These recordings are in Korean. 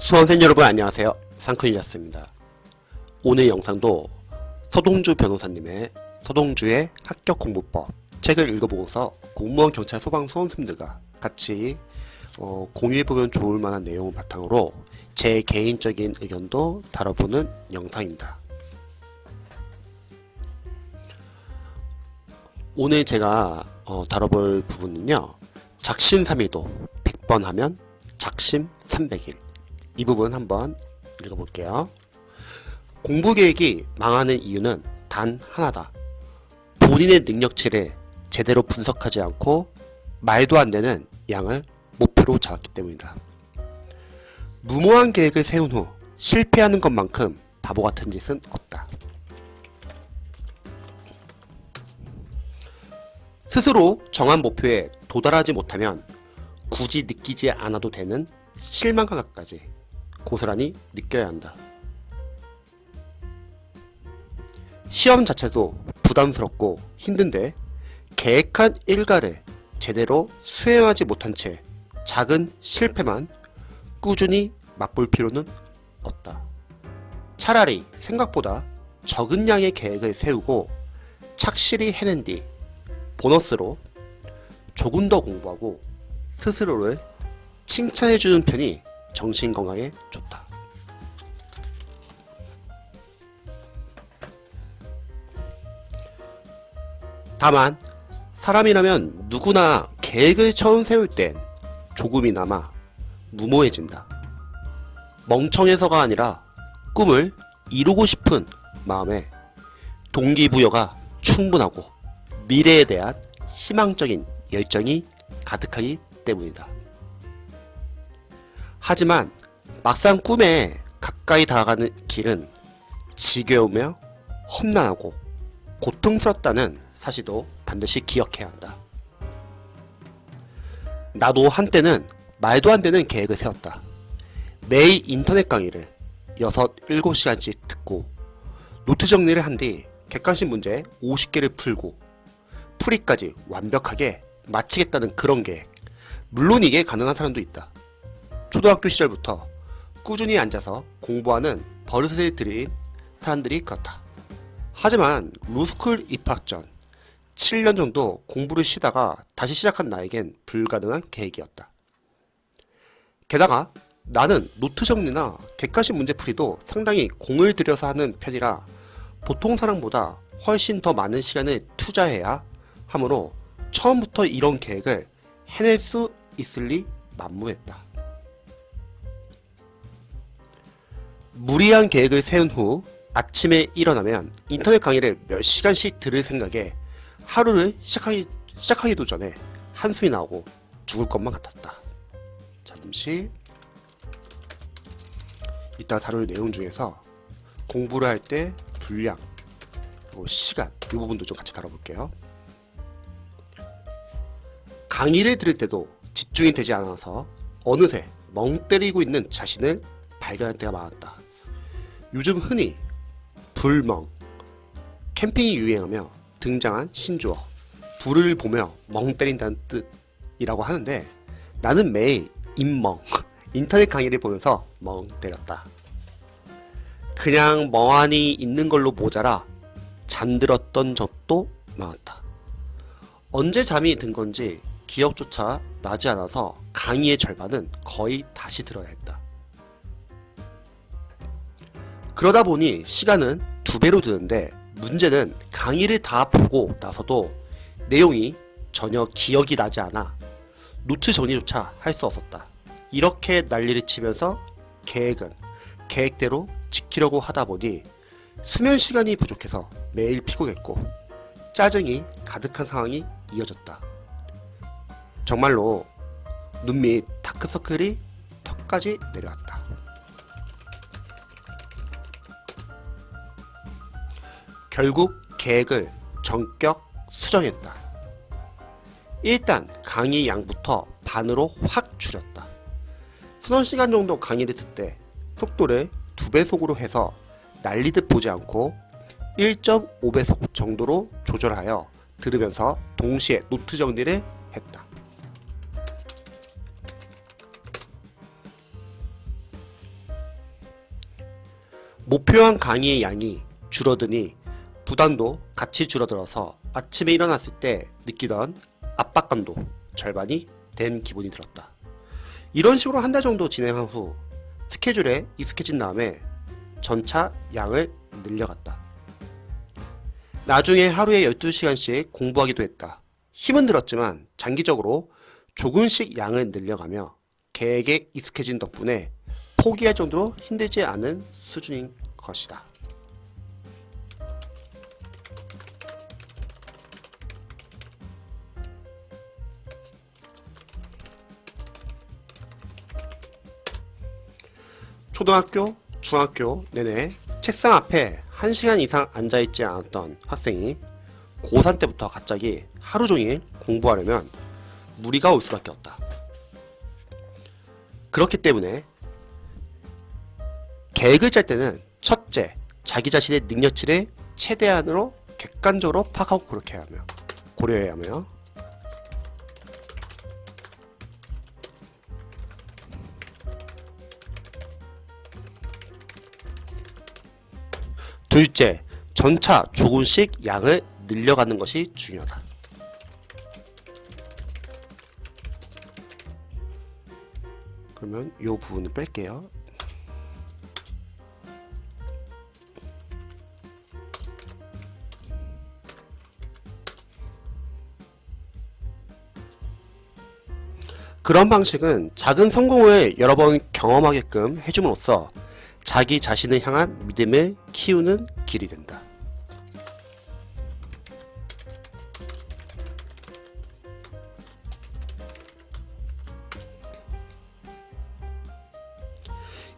수험생 여러분 안녕하세요. 상크이었습니다. 오늘 영상도 서동주 변호사님의 서동주의 합격 공부법 책을 읽어보고서 공무원, 경찰, 소방, 수험생들과 같이 공유해보면 좋을 만한 내용을 바탕으로 제 개인적인 의견도 다뤄보는 영상입니다. 오늘 제가 다뤄볼 부분은요, 작심삼일도 100번 하면 작심 300일. 이 부분 한번 읽어볼게요. 공부계획이 망하는 이유는 단 하나다. 본인의 능력치를 제대로 분석하지 않고 말도 안 되는 양을 목표로 잡았기 때문이다. 무모한 계획을 세운 후 실패하는 것만큼 바보 같은 짓은 없다. 스스로 정한 목표에 도달하지 못하면 굳이 느끼지 않아도 되는 실망감까지 고스란히 느껴야 한다. 시험 자체도 부담스럽고 힘든데 계획한 일과를 제대로 수행하지 못한 채 작은 실패만 꾸준히 맛볼 필요는 없다. 차라리 생각보다 적은 양의 계획을 세우고 착실히 해낸 뒤 보너스로 조금 더 공부하고 스스로를 칭찬해주는 편이 정신건강에 좋다. 다만 사람이라면 누구나 계획을 처음 세울 땐 조금이나마 무모해진다. 멍청해서가 아니라 꿈을 이루고 싶은 마음에 동기부여가 충분하고 미래에 대한 희망적인 열정이 가득하기 때문이다. 하지만 막상 꿈에 가까이 다가가는 길은 지겨우며 험난하고 고통스럽다는 사실도 반드시 기억해야 한다. 나도 한때는 말도 안 되는 계획을 세웠다. 매일 인터넷 강의를 6, 7시간씩 듣고 노트 정리를 한 뒤 객관식 문제 50개를 풀고 풀이까지 완벽하게 마치겠다는 그런 계획. 물론 이게 가능한 사람도 있다. 초등학교 시절부터 꾸준히 앉아서 공부하는 버릇을 들인 사람들이 그렇다. 하지만 로스쿨 입학 전 7년 정도 공부를 쉬다가 다시 시작한 나에겐 불가능한 계획이었다. 게다가 나는 노트 정리나 객관식 문제풀이도 상당히 공을 들여서 하는 편이라 보통 사람보다 훨씬 더 많은 시간을 투자해야 하므로 처음부터 이런 계획을 해낼 수 있을 리 만무했다. 무리한 계획을 세운 후 아침에 일어나면 인터넷 강의를 몇 시간씩 들을 생각에 하루를 시작하기도 전에 한숨이 나오고 죽을 것만 같았다. 잠시 이따 다룰 내용 중에서 공부를 할 때 분량, 그리고 시간, 이 부분도 좀 같이 다뤄볼게요. 강의를 들을 때도 집중이 되지 않아서 어느새 멍 때리고 있는 자신을 발견할 때가 많았다. 요즘 흔히 불멍, 캠핑이 유행하며 등장한 신조어, 불을 보며 멍 때린다는 뜻이라고 하는데 나는 매일 인멍, 인터넷 강의를 보면서 멍 때렸다. 그냥 멍하니 있는 걸로 모자라 잠들었던 적도 많았다. 언제 잠이 든 건지 기억조차 나지 않아서 강의의 절반은 거의 다시 들어야 했다. 그러다 보니 시간은 2배로 드는데 문제는 강의를 다 보고 나서도 내용이 전혀 기억이 나지 않아 노트 정리조차 할 수 없었다. 이렇게 난리를 치면서 계획은 계획대로 지키려고 하다 보니 수면 시간이 부족해서 매일 피곤했고 짜증이 가득한 상황이 이어졌다. 정말로 눈 밑 다크서클이 턱까지 내려왔다. 결국 계획을 전격 수정했다. 일단 강의 양부터 반으로 확 줄였다. 서너 시간 정도 강의를 듣되 속도를 2배속으로 해서 난리듯 보지 않고 1.5배속 정도로 조절하여 들으면서 동시에 노트 정리를 했다. 목표한 강의의 양이 줄어드니 부담도 같이 줄어들어서 아침에 일어났을 때 느끼던 압박감도 절반이 된 기분이 들었다. 이런 식으로 한 달 정도 진행한 후 스케줄에 익숙해진 다음에 전차 양을 늘려갔다. 나중에 하루에 12시간씩 공부하기도 했다. 힘은 들었지만 장기적으로 조금씩 양을 늘려가며 계획에 익숙해진 덕분에 포기할 정도로 힘들지 않은 수준인 것이다. 초등학교, 중학교 내내 책상 앞에 1시간 이상 앉아있지 않았던 학생이 고3 때부터 갑자기 하루 종일 공부하려면 무리가 올 수밖에 없다. 그렇기 때문에 계획을 짤 때는 첫째, 자기 자신의 능력치를 최대한으로 객관적으로 파악하고 고려해야 하며 둘째, 전차 조금씩 양을 늘려가는 것이 중요하다. 그러면 이 부분을 뺄게요. 그런 방식은 작은 성공을 여러 번 경험하게끔 해줌으로써 자기 자신을 향한 믿음을 키우는 길이 된다.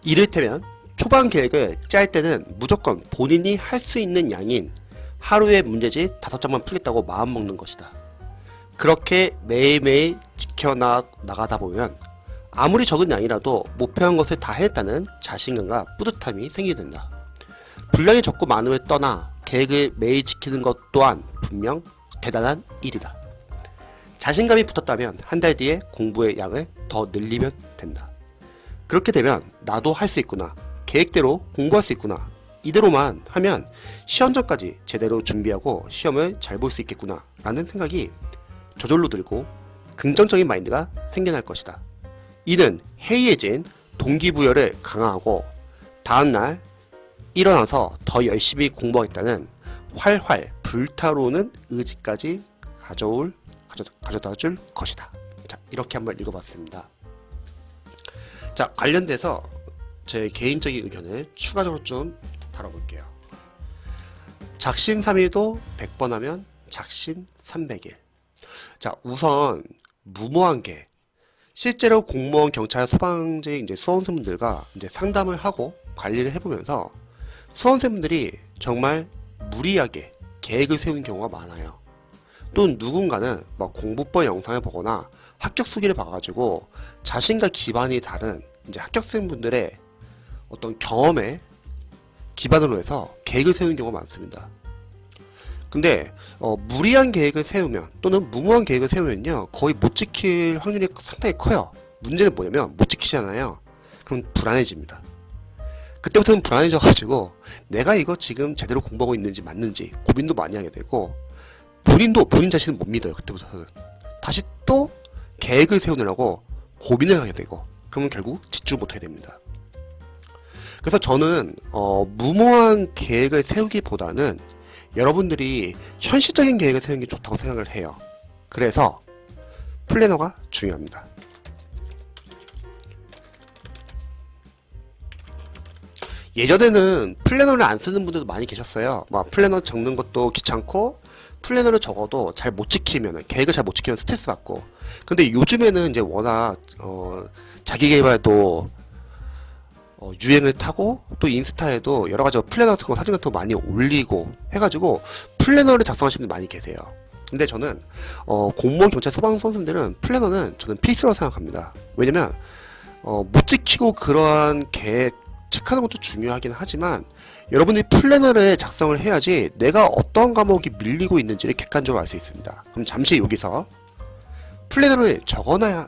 이를테면 초반 계획을 짤 때는 무조건 본인이 할 수 있는 양인 하루의 문제집 5장만 풀겠다고 마음먹는 것이다. 그렇게 매일매일 지켜나가다 보면 아무리 적은 양이라도 목표한 것을 다 해냈다는 자신감과 뿌듯함이 생기게 된다. 분량이 적고 많음을 떠나 계획을 매일 지키는 것 또한 분명 대단한 일이다. 자신감이 붙었다면 한 달 뒤에 공부의 양을 더 늘리면 된다. 그렇게 되면 나도 할 수 있구나, 계획대로 공부할 수 있구나, 이대로만 하면 시험 전까지 제대로 준비하고 시험을 잘 볼 수 있겠구나 라는 생각이 저절로 들고 긍정적인 마인드가 생겨날 것이다. 이는 해이해진 동기부여를 강화하고 다음날 일어나서 더 열심히 공부하겠다는 활활 불타오르는 의지까지 가져다 줄 것이다. 자, 이렇게 한번 읽어봤습니다. 자, 관련돼서 제 개인적인 의견을 추가적으로 좀 다뤄볼게요. 작심삼일도 100번 하면 작심 300일. 자, 우선 무모한 게 실제로 공무원, 경찰, 소방제 수험생분들과 상담을 하고 관리를 해보면서 수험생분들이 정말 무리하게 계획을 세우는 경우가 많아요. 또 누군가는 공부법 영상을 보거나 합격 수기를 봐가지고 자신과 기반이 다른 합격생분들의 어떤 경험에 기반으로 해서 계획을 세우는 경우가 많습니다. 근데 무리한 계획을 세우면 또는 무모한 계획을 세우면요 거의 못 지킬 확률이 상당히 커요. 문제는 뭐냐면 못 지키잖아요. 그럼 불안해집니다. 그때부터는 불안해져가지고 내가 이거 지금 제대로 공부하고 있는지 맞는지 고민도 많이 하게 되고 본인도 본인 자신을 못 믿어요. 그때부터는 다시 또 계획을 세우느라고 고민을 하게 되고 그러면 결국 집중을 못하게 됩니다. 그래서 저는 무모한 계획을 세우기보다는 여러분들이 현실적인 계획을 세우는 게 좋다고 생각을 해요. 그래서 플래너가 중요합니다. 예전에는 플래너를 안 쓰는 분들도 많이 계셨어요. 플래너 적는 것도 귀찮고 플래너를 적어도 잘 못 지키면 계획을 잘 못 지키면 스트레스 받고. 근데 요즘에는 워낙 자기계발도 유행을 타고 또 인스타에도 여러가지 플래너 같은 거 사진 같은 거 많이 올리고 해가지고 플래너를 작성하시는 분들 많이 계세요. 근데 저는 공무원, 경찰, 소방 선생님들은 플래너는 저는 필수라고 생각합니다. 왜냐면 못 지키고 그러한 계획 체크하는 것도 중요하긴 하지만 여러분들이 플래너를 작성을 해야지 내가 어떤 과목이 밀리고 있는지를 객관적으로 알 수 있습니다. 그럼 잠시 여기서 플래너를 적어야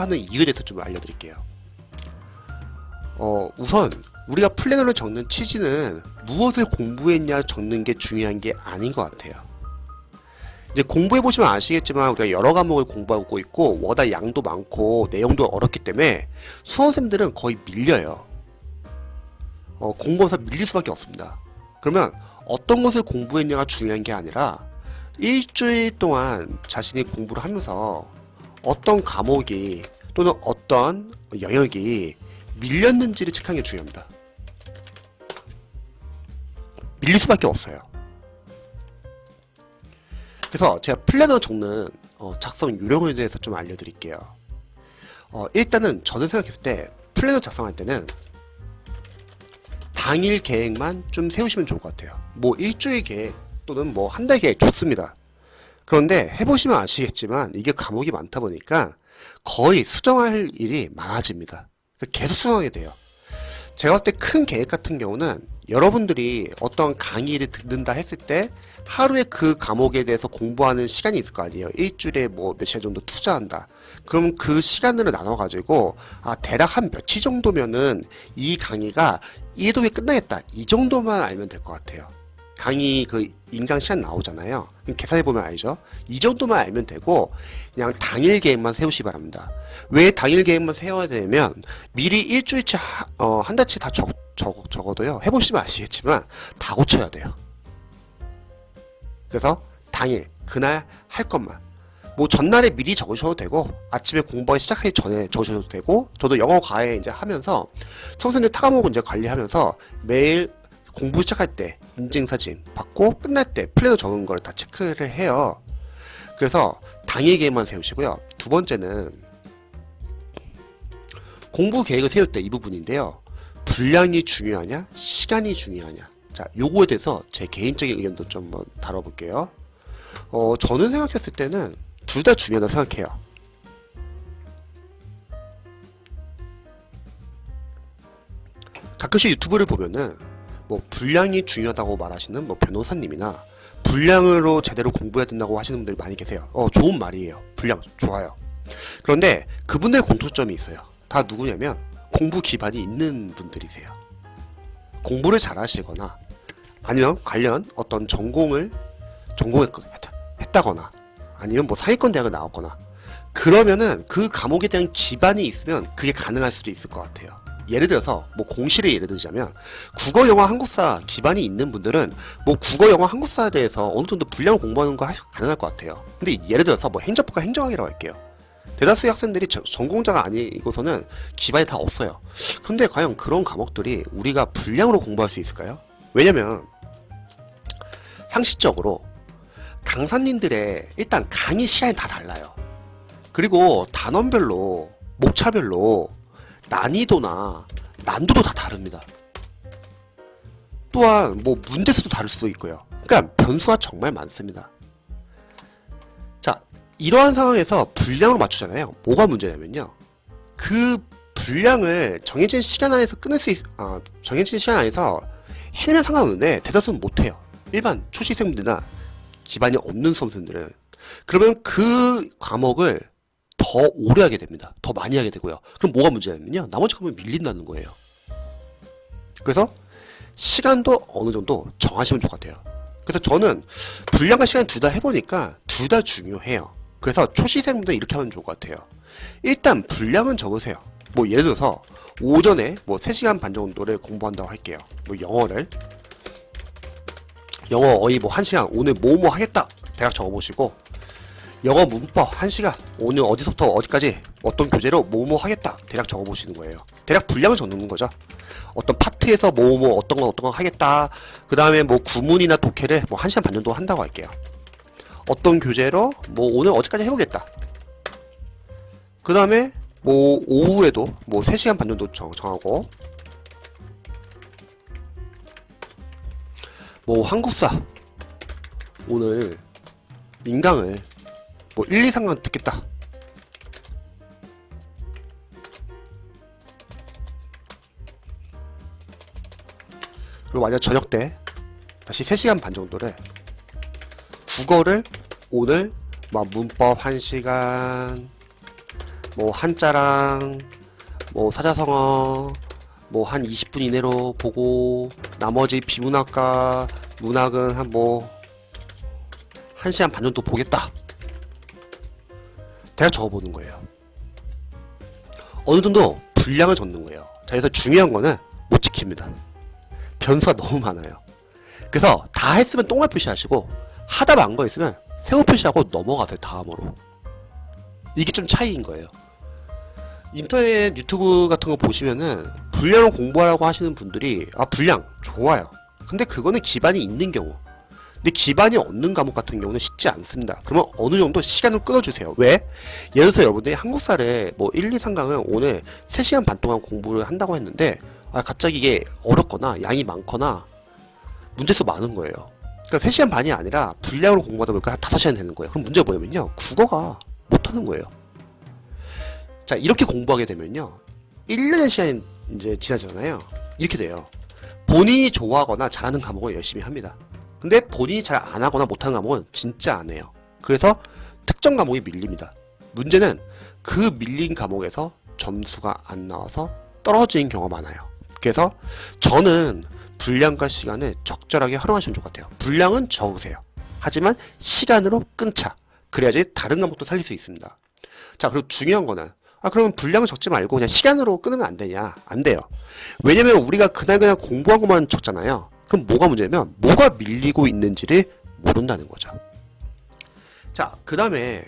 하는 이유에 대해서 좀 알려드릴게요. 우선 우리가 플래너를 적는 취지는 무엇을 공부했냐 적는 게 중요한 게 아닌 것 같아요. 이제 공부해보시면 아시겠지만 우리가 여러 과목을 공부하고 있고 워낙 양도 많고 내용도 어렵기 때문에 수험생들은 거의 밀려요. 공부해서 밀릴 수밖에 없습니다. 그러면 어떤 것을 공부했냐가 중요한 게 아니라 일주일 동안 자신이 공부를 하면서 어떤 과목이 또는 어떤 영역이 밀렸는지를 체크하는 게 중요합니다. 밀릴 수밖에 없어요. 그래서 제가 플래너 적는 작성 요령에 대해서 좀 알려드릴게요. 일단은 저는 생각했을 때 플래너 작성할 때는 당일 계획만 좀 세우시면 좋을 것 같아요. 뭐 일주일 계획 또는 뭐 한 달 계획 좋습니다. 그런데 해보시면 아시겠지만 이게 과목이 많다 보니까 거의 수정할 일이 많아집니다. 계속 수정하게 돼요. 제가 봤을 때 큰 계획 같은 경우는 여러분들이 어떤 강의를 듣는다 했을 때 하루에 그 과목에 대해서 공부하는 시간이 있을 거 아니에요. 일주일에 뭐 몇 시간 정도 투자한다. 그럼 그 시간으로 나눠가지고 대략 한 며칠 정도면은 이 강의가 이 회독에 끝나겠다. 이 정도만 알면 될 것 같아요. 강의 그 인강 시간 나오잖아요. 계산해보면 알죠? 이 정도만 알면 되고 그냥 당일 계획만 세우시기 바랍니다. 왜 당일 계획만 세워야 되냐면 미리 일주일치 한 달치 다 적어도요. 해보시면 아시겠지만 다 고쳐야 돼요. 그래서 당일 그날 할 것만 뭐 전날에 미리 적으셔도 되고 아침에 공부하기 시작하기 전에 적으셔도 되고 저도 영어 과외 이제 하면서 선생님 타과목을 이제 관리하면서 매일 공부 시작할 때 인증사진 받고 끝날 때 플래너 적은 걸 다 체크를 해요. 그래서 당일 계획만 세우시고요. 두 번째는 공부 계획을 세울 때 이 부분인데요. 분량이 중요하냐 시간이 중요하냐. 자, 요거에 대해서 제 개인적인 의견도 좀 한번 다뤄볼게요. 저는 생각했을 때는 둘 다 중요하다고 생각해요. 가끔씩 유튜브를 보면은 뭐 분량이 중요하다고 말하시는 뭐 변호사님이나 분량으로 제대로 공부해야 된다고 하시는 분들이 많이 계세요. 좋은 말이에요. 분량 좋아요. 그런데 그분들의 공통점이 있어요. 다 누구냐면 공부 기반이 있는 분들이세요. 공부를 잘 하시거나 아니면 관련 어떤 전공을 했다거나 아니면 뭐 상위권 대학을 나왔거나 그러면은 그 과목에 대한 기반이 있으면 그게 가능할 수도 있을 것 같아요. 예를 들어서 뭐 공시를 예를 들자면 국어, 영어, 한국사 기반이 있는 분들은 뭐 국어, 영어, 한국사에 대해서 어느 정도 분량을 공부하는 거 가능할 것 같아요. 근데 예를 들어서 뭐 행정법과 행정학이라고 할게요. 대다수의 학생들이 전공자가 아니고서는 기반이 다 없어요. 근데 과연 그런 과목들이 우리가 분량으로 공부할 수 있을까요? 왜냐면 상식적으로 강사님들의 일단 강의 시간이 다 달라요. 그리고 단원별로 목차별로 난이도나 난도도 다 다릅니다. 또한 뭐 문제수도 다를 수도 있고요. 그러니까 변수가 정말 많습니다. 자, 이러한 상황에서 분량을 맞추잖아요. 뭐가 문제냐면요. 그 분량을 정해진 시간 안에서 정해진 시간 안에서 해내면 상관없는데 대다수는 못해요. 일반 초시생분들이나 기반이 없는 수험생들은. 그러면 그 과목을 더 오래 하게 됩니다. 더 많이 하게 되고요. 그럼 뭐가 문제냐면요. 나머지 과목이 밀린다는 거예요. 그래서 시간도 어느 정도 정하시면 좋을 것 같아요. 그래서 저는 분량과 시간 둘 다 해보니까 둘 다 중요해요. 그래서 초시생분들 이렇게 하면 좋을 것 같아요. 일단 분량은 적으세요. 뭐 예를 들어서 오전에 뭐 3시간 반 정도를 공부한다고 할게요. 뭐 영어 어휘 뭐 1시간 오늘 뭐뭐 하겠다 대략 적어보시고 영어 문법 1시간 오늘 어디서부터 어디까지 어떤 교재로 뭐뭐 하겠다 대략 적어보시는 거예요. 대략 분량을 적는 거죠. 어떤 파트에서 뭐뭐 어떤 거 하겠다. 그 다음에 뭐 구문이나 독해를 뭐 1시간 반 정도 한다고 할게요. 어떤 교재로 뭐 오늘 어디까지 해보겠다. 그 다음에 뭐 오후에도 뭐 3시간 반 정도 정하고 뭐 한국사 오늘 인강을 뭐 1, 2, 3강 듣겠다. 그리고 만약 저녁 때 다시 3시간 반 정도를 국어를 오늘 뭐 문법 1시간 뭐 한자랑 뭐 사자성어 뭐 한 20분 이내로 보고 나머지 비문학과 문학은 한 뭐 1시간 반 정도 보겠다. 대략 적어보는 거예요. 어느 정도 분량을 적는 거예요. 자, 그래서 중요한 거는 못 지킵니다. 변수가 너무 많아요. 그래서 다 했으면 동그라미 표시하시고 하다 만 거 있으면 세모 표시하고 넘어가세요. 다음으로. 이게 좀 차이인 거예요. 인터넷 유튜브 같은 거 보시면은 분량을 공부하라고 하시는 분들이 분량 좋아요. 근데 그거는 기반이 있는 경우. 근데 기반이 없는 과목 같은 경우는 쉽지 않습니다. 그러면 어느 정도 시간을 끊어주세요. 왜? 예를 들어서 여러분들이 한국사를 뭐 1, 2, 3강을 오늘 3시간 반 동안 공부를 한다고 했는데 갑자기 이게 어렵거나 양이 많거나 문제수 많은 거예요. 그러니까 3시간 반이 아니라 분량으로 공부하다 보니까 한 5시간 되는 거예요. 그럼 문제가 뭐냐면요. 국어가 못하는 거예요. 자, 이렇게 공부하게 되면요. 1년의 시간이 이제 지나잖아요. 이렇게 돼요. 본인이 좋아하거나 잘하는 과목을 열심히 합니다. 근데 본인이 잘 안 하거나 못하는 과목은 진짜 안 해요. 그래서 특정 과목이 밀립니다. 문제는 그 밀린 과목에서 점수가 안 나와서 떨어지는 경우가 많아요. 그래서 저는 분량과 시간을 적절하게 활용하시면 좋을 것 같아요. 분량은 적으세요. 하지만 시간으로 끊자. 그래야지 다른 과목도 살릴 수 있습니다. 자, 그리고 중요한 거는 그러면 분량을 적지 말고 그냥 시간으로 끊으면 안 되냐? 안 돼요. 왜냐면 우리가 그날 공부한 것만 적잖아요. 그럼 뭐가 문제냐면 뭐가 밀리고 있는지를 모른다는 거죠. 자, 그 다음에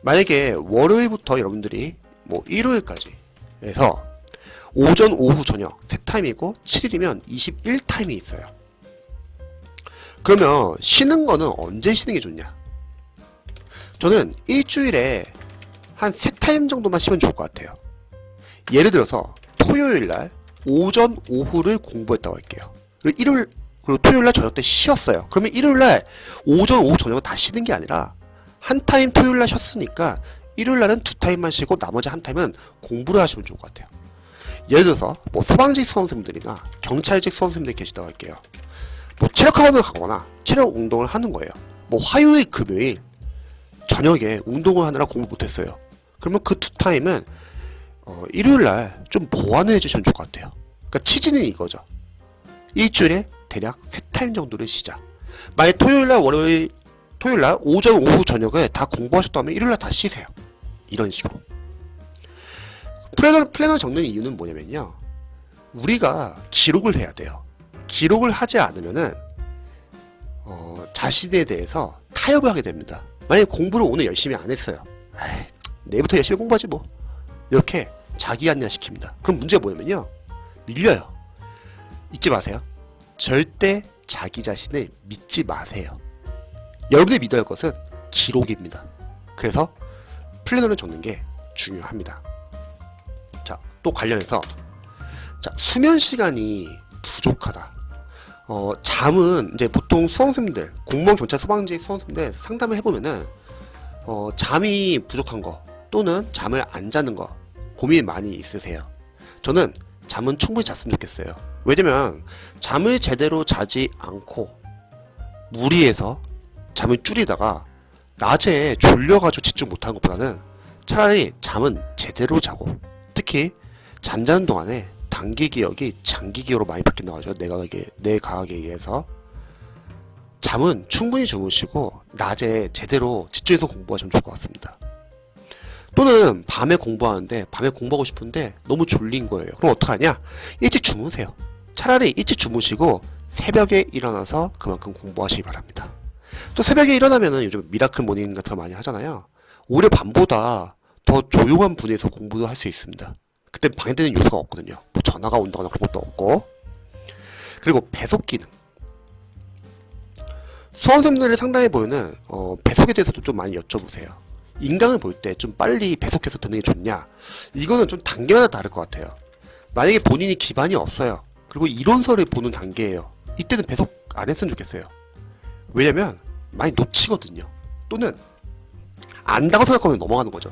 만약에 월요일부터 여러분들이 뭐 일요일까지 해서 오전, 오후, 저녁 3타임이고 7일이면 21타임이 있어요. 그러면 쉬는 거는 언제 쉬는 게 좋냐? 저는 일주일에 한 3타임 정도만 쉬면 좋을 것 같아요. 예를 들어서 토요일날 오전, 오후를 공부했다고 할게요. 그리고 토요일날 저녁 때 쉬었어요. 그러면 일요일날 오전, 오후, 저녁을 다 쉬는 게 아니라 한 타임 토요일날 쉬었으니까 일요일날은 2타임만 쉬고 나머지 한 타임은 공부를 하시면 좋을 것 같아요. 예를 들어서 뭐 소방직 수험생들이나 경찰직 수험생들 계시다고 할게요. 뭐 체력학원을 가거나 체력 운동을 하는 거예요. 뭐 화요일, 금요일 저녁에 운동을 하느라 공부 못했어요. 그러면 그 2타임은 일요일날 좀 보완을 해주시면 좋을 것 같아요. 그러니까 취지는 이거죠. 일주일에 대략 3타임 정도를 쉬자. 만약 토요일날 오전, 오후, 저녁을 다 공부하셨다면 일요일날 다 쉬세요. 이런 식으로. 플래너 적는 이유는 뭐냐면요. 우리가 기록을 해야 돼요. 기록을 하지 않으면은 자신에 대해서 타협을 하게 됩니다. 만약에 공부를 오늘 열심히 안 했어요. 내일부터 열심히 공부하지 뭐. 이렇게 자기 합리화 시킵니다. 그럼 문제가 뭐냐면요. 밀려요. 잊지 마세요. 절대 자기 자신을 믿지 마세요. 여러분이 믿어야 할 것은 기록입니다. 그래서 플래너를 적는 게 중요합니다. 자, 또 관련해서 수면 시간이 부족하다. 잠은 이제 보통 수험생들, 공무원, 경찰, 소방직 수험생들 상담을 해보면은 잠이 부족한 거 또는 잠을 안 자는 거 고민이 많이 있으세요. 저는 잠은 충분히 잤으면 좋겠어요. 왜냐면 잠을 제대로 자지 않고 무리해서 잠을 줄이다가 낮에 졸려가지고 집중 못하는 것보다는 차라리 잠은 제대로 자고, 특히 잠자는 동안에 단기 기억이 장기 기억으로 많이 바뀐다고 하죠. 뇌 과학에 의해서. 잠은 충분히 주무시고 낮에 제대로 집중해서 공부하시면 좋을 것 같습니다. 또는 밤에 공부하는데 밤에 공부하고 싶은데 너무 졸린 거예요. 그럼 어떡하냐? 일찍 주무세요. 차라리 일찍 주무시고 새벽에 일어나서 그만큼 공부하시기 바랍니다. 또 새벽에 일어나면은 요즘 미라클 모닝 같은 거 많이 하잖아요. 오히려 밤보다 더 조용한 분위기에서 공부도 할 수 있습니다. 그때 방해되는 요소가 없거든요. 뭐 전화가 온다거나 그런 것도 없고. 그리고 배속 기능. 수험생들을 상담해 보면은 배속에 대해서도 좀 많이 여쭤보세요. 인강을 볼 때 좀 빨리 배속해서 듣는 게 좋냐? 이거는 좀 단계마다 다를 것 같아요. 만약에 본인이 기반이 없어요. 그리고 이론서를 보는 단계예요. 이때는 배속 안 했으면 좋겠어요. 왜냐면 많이 놓치거든요. 또는 안다고 생각하면 넘어가는 거죠.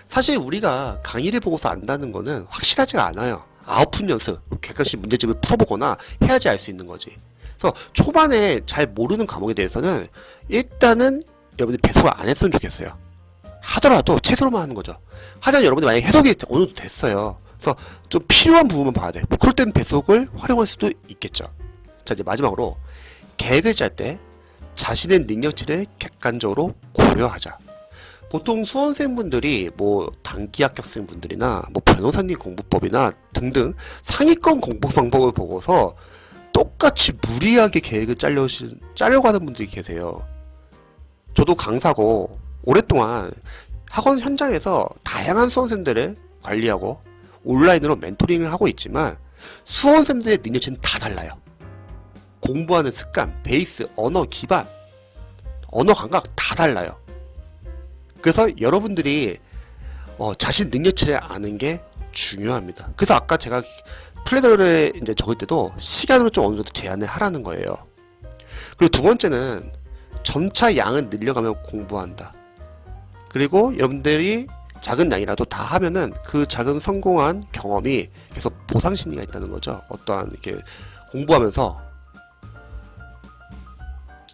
사실 우리가 강의를 보고서 안다는 거는 확실하지가 않아요. 아웃풋 연습, 객관식 문제집을 풀어보거나 해야지 알 수 있는 거지. 그래서 초반에 잘 모르는 과목에 대해서는 일단은 여러분들이 배속을 안 했으면 좋겠어요. 하더라도 최소로만 하는 거죠. 하지만 여러분들 만약에 해석이 어느 정도 됐어요. 그래서 좀 필요한 부분만 봐야 돼. 뭐 그럴 때는 배속을 활용할 수도 있겠죠. 자, 이제 마지막으로 계획을 짤 때 자신의 능력치를 객관적으로 고려하자. 보통 수험생분들이 뭐 단기 합격생분들이나 뭐 변호사님 공부법이나 등등 상위권 공부 방법을 보고서 똑같이 무리하게 계획을 짜려고 하는 분들이 계세요. 저도 강사고 오랫동안 학원 현장에서 다양한 수험생들을 관리하고 온라인으로 멘토링을 하고 있지만 수험생들의 능력치는 다 달라요. 공부하는 습관, 베이스, 언어 기반, 언어 감각 다 달라요. 그래서 여러분들이 자신 능력치를 아는 게 중요합니다. 그래서 아까 제가 플래너를 이제 적을 때도 시간으로 좀 어느 정도 제한을 하라는 거예요. 그리고 두 번째는 점차 양을 늘려가며 공부한다. 그리고 여러분들이 작은 양이라도 다 하면은 그 작은 성공한 경험이 계속 보상 심리가 있다는 거죠. 어떠한 이렇게 공부하면서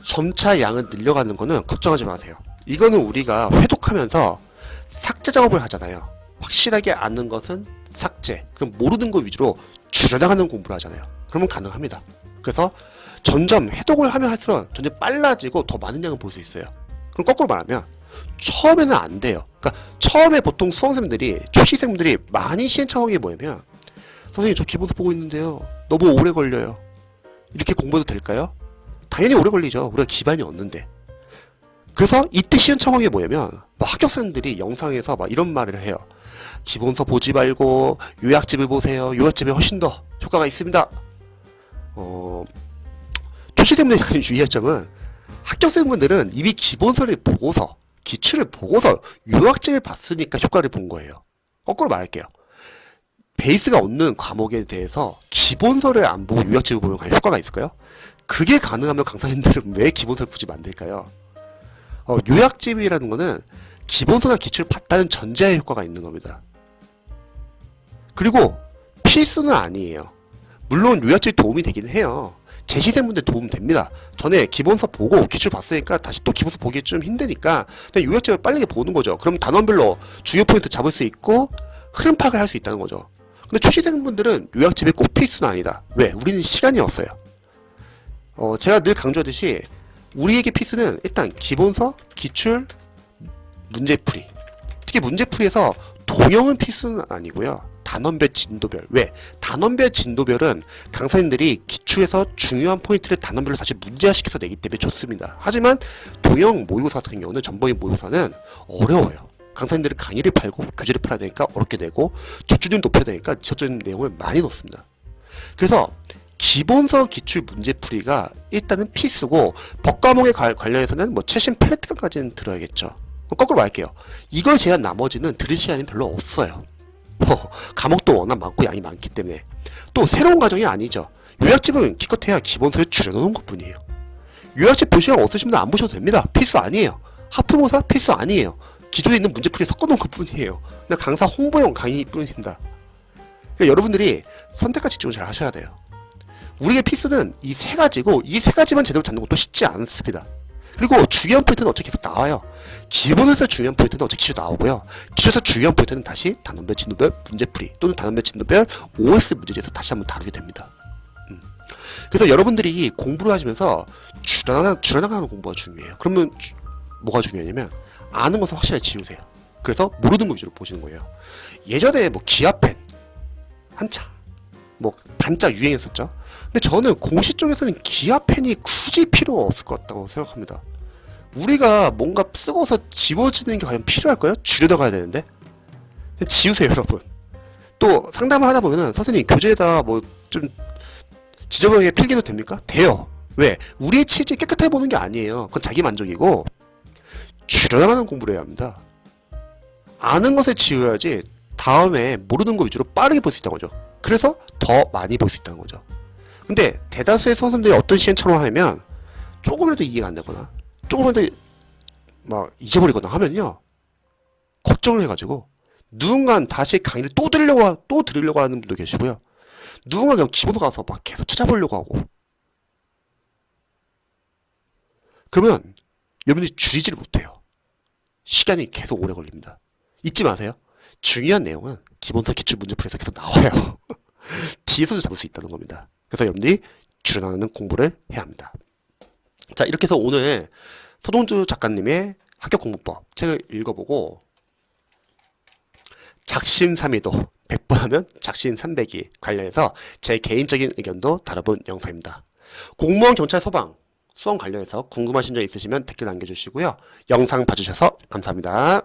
점차 양을 늘려가는 거는 걱정하지 마세요. 이거는 우리가 회독하면서 삭제 작업을 하잖아요. 확실하게 아는 것은 삭제, 그럼 모르는 것 위주로 줄여나가는 공부를 하잖아요. 그러면 가능합니다. 그래서 점점 해독을 하면 할수록 점점 빨라지고 더 많은 양을 볼 수 있어요. 그럼 거꾸로 말하면 처음에는 안 돼요. 그러니까 처음에 보통 수험생들이 초시생분들이 많이 시행착오한 게 뭐냐면 선생님 저 기본서 보고 있는데요 너무 오래 걸려요. 이렇게 공부해도 될까요? 당연히 오래 걸리죠. 우리가 기반이 없는데. 그래서 이때 시행착오한 게 뭐냐면 합격생들이 영상에서 막 이런 말을 해요. 기본서 보지 말고 요약집을 보세요. 요약집에 훨씬 더 효과가 있습니다. 초시생분들이 주의할 점은 합격생분들은 이미 기본서를 보고서 기출을 보고서 요약집을 봤으니까 효과를 본 거예요. 거꾸로 말할게요. 베이스가 없는 과목에 대해서 기본서를 안 보고 요약집을 보면 과연 효과가 있을까요? 그게 가능하면 강사님들은 왜 기본서를 굳이 만들까요? 요약집이라는 거는 기본서나 기출을 봤다는 전제하에 효과가 있는 겁니다. 그리고 필수는 아니에요. 물론 요약집이 도움이 되긴 해요. 재시생분들 도움 됩니다. 전에 기본서 보고 기출 봤으니까 다시 또 기본서 보기 좀 힘드니까 그냥 요약집을 빠르게 보는 거죠. 그럼 단원별로 주요 포인트 잡을 수 있고 흐름 파악을 할 수 있다는 거죠. 근데 초시생분들은 요약집이 꼭 필수는 아니다. 왜? 우리는 시간이 없어요. 제가 늘 강조하듯이 우리에게 필수는 일단 기본서, 기출, 문제풀이. 특히 문제풀이에서 동형은 필수는 아니고요. 단원별 진도별. 왜? 단원별 진도별은 강사님들이 기출에서 중요한 포인트를 단원별로 다시 문제화시켜서 내기 때문에 좋습니다. 하지만 동형 모의고사 같은 경우는 전범위 모의고사는 어려워요. 강사님들은 강의를 팔고 교재를 팔아야 되니까 어렵게 되고 저출률 높여야 되니까 저출률 내용을 많이 넣습니다. 그래서 기본서 기출 문제풀이가 일단은 필수고 법과목에 관련해서는 뭐 최신 플래트까지는 들어야겠죠. 거꾸로 말할게요. 이걸 제한 나머지는 들을 시간이 별로 없어요. 과목도 워낙 많고 양이 많기 때문에. 또 새로운 과정이 아니죠. 요약집은 기껏해야 기본서를 줄여놓은 것 뿐이에요. 요약집 볼 시간 없으시면 안 보셔도 됩니다. 필수 아니에요. 하프모사 필수 아니에요. 기존에 있는 문제풀이 섞어놓은 것 뿐이에요. 그냥 강사 홍보용 강의 뿐입니다. 그러니까 여러분들이 선택과 집중을 잘 하셔야 돼요. 우리의 필수는 이 세 가지고 이 세 가지만 제대로 잡는 것도 쉽지 않습니다. 그리고 중요한 포인트는 어차피 계속 나와요. 기본에서 중요한 포인트는 어차피 기출 나오고요. 기출에서 중요한 포인트는 다시 단원별, 진도별 문제풀이 또는 단원별, 진도별 OS 문제지에서 다시 한번 다루게 됩니다. 그래서 여러분들이 공부를 하시면서 줄여나가는 공부가 중요해요. 그러면 뭐가 중요하냐면 아는 것을 확실하게 지우세요. 그래서 모르는 거 위주로 보시는 거예요. 예전에 뭐 기아펜 한참 뭐 반짝 유행했었죠. 근데 저는 공시 쪽에서는 기아펜이 굳이 필요가 없을 것 같다고 생각합니다. 우리가 뭔가 쓰고서 지워지는 게 과연 필요할까요? 줄여나가야 되는데 지우세요 여러분. 또 상담을 하다 보면은 선생님 교재에다 뭐 좀 지저분하게 필기도 됩니까? 돼요. 왜? 우리의 취지 깨끗해 보는 게 아니에요. 그건 자기 만족이고 줄여나가는 공부를 해야 합니다. 아는 것을 지워야지 다음에 모르는 거 위주로 빠르게 볼 수 있다는 거죠. 그래서 더 많이 볼 수 있다는 거죠. 근데 대다수의 선생님들이 어떤 시행착오를 하면 조금이라도 이해가 안 되거나 조금이라도 막 잊어버리거나 하면요 걱정을 해가지고 누군가는 다시 강의를 또 들으려고 하는 분도 계시고요. 누군가가 기본서 가서 막 계속 찾아보려고 하고 그러면 여러분들이 줄이지를 못해요. 시간이 계속 오래 걸립니다. 잊지 마세요. 중요한 내용은 기본서 기출 문제풀이에서 계속 나와요. 뒤에서도 잡을 수 있다는 겁니다. 그래서 여러분들이 줄여나가는 공부를 해야 합니다. 자, 이렇게 해서 오늘 서동주 작가님의 합격 공부법 책을 읽어보고 작심삼일도 100번 하면 작심 300이 관련해서 제 개인적인 의견도 다뤄본 영상입니다. 공무원, 경찰, 소방, 수험 관련해서 궁금하신 점 있으시면 댓글 남겨주시고요. 영상 봐주셔서 감사합니다.